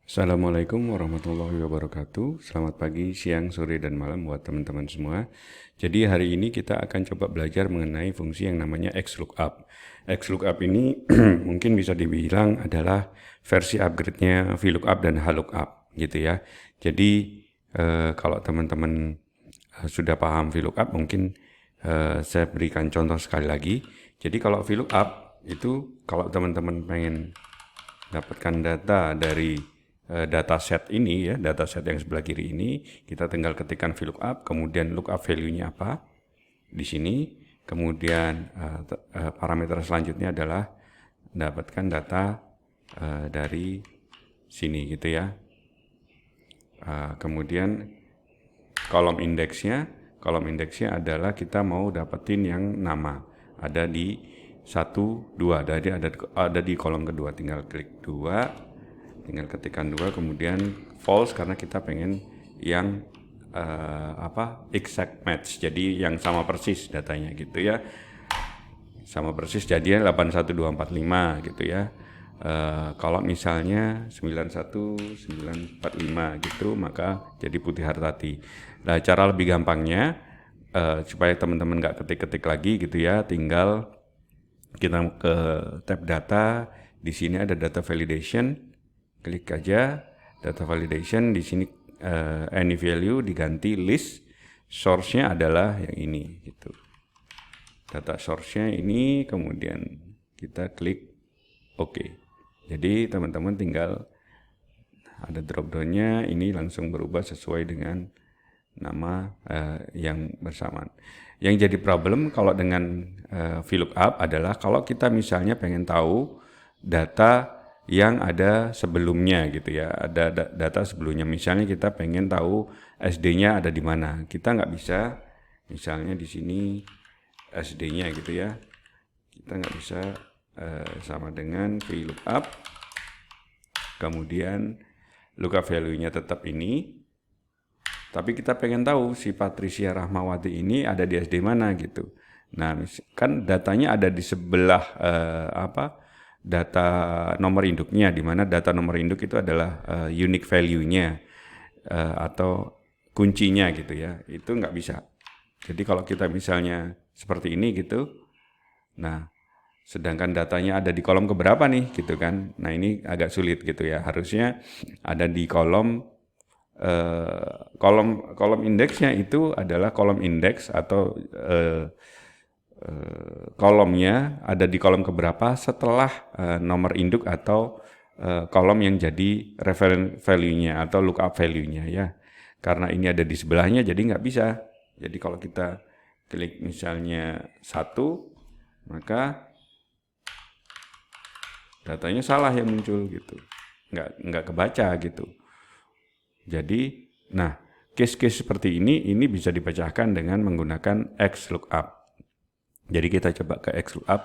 Assalamualaikum warahmatullahi wabarakatuh. Selamat pagi, siang, sore, dan malam buat teman-teman semua. Jadi hari ini kita akan coba belajar mengenai fungsi yang namanya XLOOKUP. XLOOKUP ini mungkin bisa dibilang adalah versi upgrade-nya VLOOKUP dan HLOOKUP gitu ya. Jadi kalau teman-teman sudah paham VLOOKUP mungkin saya berikan contoh sekali lagi. Jadi kalau VLOOKUP itu kalau teman-teman pengen dapatkan data dari dataset ini ya, dataset yang sebelah kiri ini, kita tinggal ketikkan VLOOKUP, kemudian lookup value-nya apa di sini, kemudian parameter selanjutnya adalah dapatkan data dari sini gitu ya. Kemudian kolom indeksnya adalah kita mau dapetin yang nama, ada di 1, 2, ada di kolom kedua, tinggal klik 2, tinggal ketikkan 2, kemudian false karena kita pengen yang exact match, jadi yang sama persis datanya gitu ya, sama persis jadinya 81245 gitu ya. Kalau misalnya 91945 gitu maka jadi Putih Hartati. Nah, cara lebih gampangnya supaya teman-teman nggak ketik-ketik lagi gitu ya, tinggal kita ke tab data, di sini ada data validation, klik aja data validation, di sini any value diganti list, source-nya adalah yang ini gitu. Data source-nya ini, kemudian kita klik OK. Jadi teman-teman tinggal ada drop down-nya, ini langsung berubah sesuai dengan nama yang bersamaan. Yang jadi problem kalau dengan VLOOKUP adalah kalau kita misalnya pengen tahu data yang ada sebelumnya gitu ya, ada data sebelumnya, misalnya kita pengen tahu SD-nya ada di mana, kita nggak bisa misalnya di sini SD-nya gitu ya, kita nggak bisa sama dengan VLOOKUP, kemudian lookup value-nya tetap ini, tapi kita pengen tahu si Patricia Rahmawati ini ada di SD mana gitu. Nah, kan datanya ada di sebelah data nomor induknya, di mana data nomor induk itu adalah unique value-nya atau kuncinya gitu ya. Itu nggak bisa. Jadi kalau kita misalnya seperti ini gitu, nah sedangkan datanya ada di kolom keberapa nih gitu kan. Nah, ini agak sulit gitu ya. Harusnya ada di kolom indeksnya itu adalah kolom indeks atau kolomnya ada di kolom keberapa setelah nomor induk atau kolom yang jadi reference value-nya atau lookup value-nya ya. Karena ini ada di sebelahnya jadi nggak bisa. Jadi kalau kita klik misalnya 1, maka datanya salah yang muncul gitu, nggak kebaca gitu. Jadi, nah case-case seperti ini bisa dipecahkan dengan menggunakan XLOOKUP. Jadi kita coba ke XLOOKUP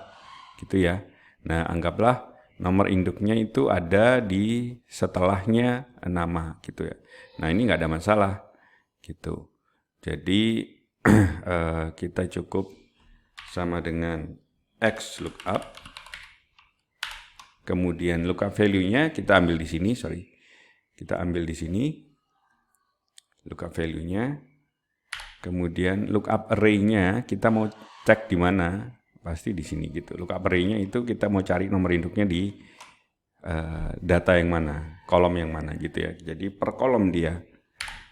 gitu ya. Nah, anggaplah nomor induknya itu ada di setelahnya nama gitu ya. Nah, ini nggak ada masalah gitu. Jadi kita cukup sama dengan XLOOKUP. Kemudian lookup value-nya kita ambil di sini, Kita ambil di sini lookup value-nya. Kemudian lookup array-nya kita mau cek di mana? Pasti di sini gitu. Lookup array-nya itu kita mau cari nomor induknya di data yang mana, kolom yang mana gitu ya. Jadi per kolom dia.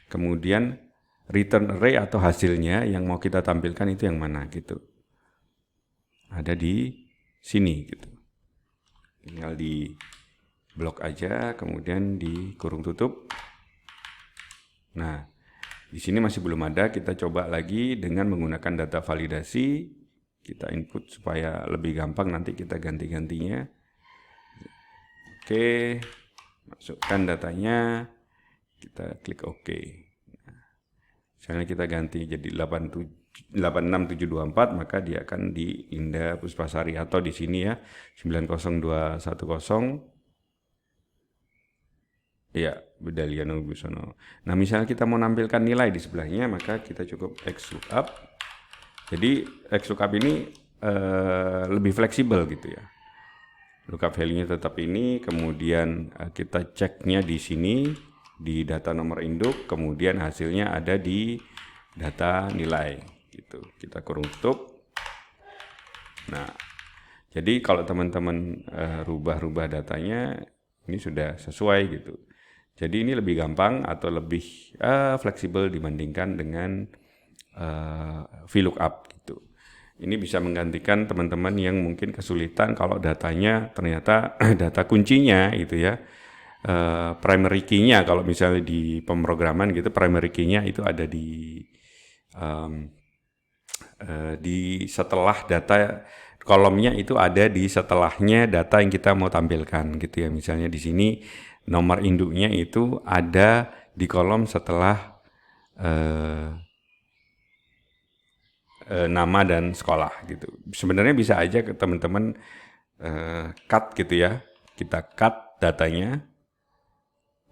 Kemudian return array atau hasilnya yang mau kita tampilkan itu yang mana gitu. Ada di sini gitu. Tinggal di blok aja, kemudian di kurung tutup. Nah, di sini masih belum ada, kita coba lagi dengan menggunakan data validasi. Kita input supaya lebih gampang, nanti kita ganti-gantinya. Oke, masukkan datanya, kita klik OK. Nah, misalnya kita ganti jadi 86724, maka dia akan di Indah Puspasari atau di sini ya 90210. Ya, Bedaliano Busono. Nah, misalnya kita mau nampilkan nilai di sebelahnya, maka kita cukup XLOOKUP. Jadi XLOOKUP ini lebih fleksibel gitu ya. lookup value-nya tetap ini, kemudian kita ceknya di sini di data nomor induk, kemudian hasilnya ada di data nilai gitu. Kita kurung tutup. Nah, jadi kalau teman-teman rubah-rubah datanya ini sudah sesuai gitu. Jadi ini lebih gampang atau lebih fleksibel dibandingkan dengan VLOOKUP gitu. Ini bisa menggantikan teman-teman yang mungkin kesulitan kalau datanya ternyata data kuncinya gitu ya. Primary key-nya kalau misalnya di pemrograman gitu, primary key-nya itu ada di setelah data, kolomnya itu ada di setelahnya data yang kita mau tampilkan gitu ya. Misalnya di sini nomor induknya itu ada di kolom setelah nama dan sekolah gitu. Sebenarnya bisa aja ke teman-teman cut gitu ya. Kita cut datanya,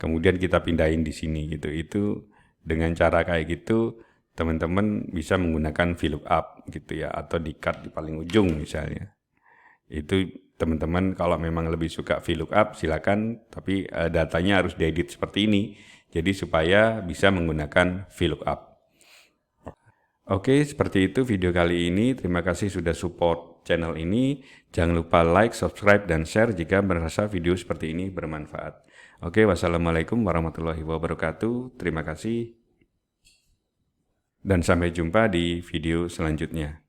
kemudian kita pindahin di sini gitu. Itu dengan cara kayak gitu teman-teman bisa menggunakan VLOOKUP gitu ya, atau di cut di paling ujung misalnya. Itu teman-teman kalau memang lebih suka VLOOKUP silakan, tapi datanya harus diedit seperti ini. Jadi supaya bisa menggunakan VLOOKUP. Oke, seperti itu video kali ini. Terima kasih sudah support channel ini. Jangan lupa like, subscribe, dan share jika merasa video seperti ini bermanfaat. Oke, wassalamualaikum warahmatullahi wabarakatuh. Terima kasih. Dan sampai jumpa di video selanjutnya.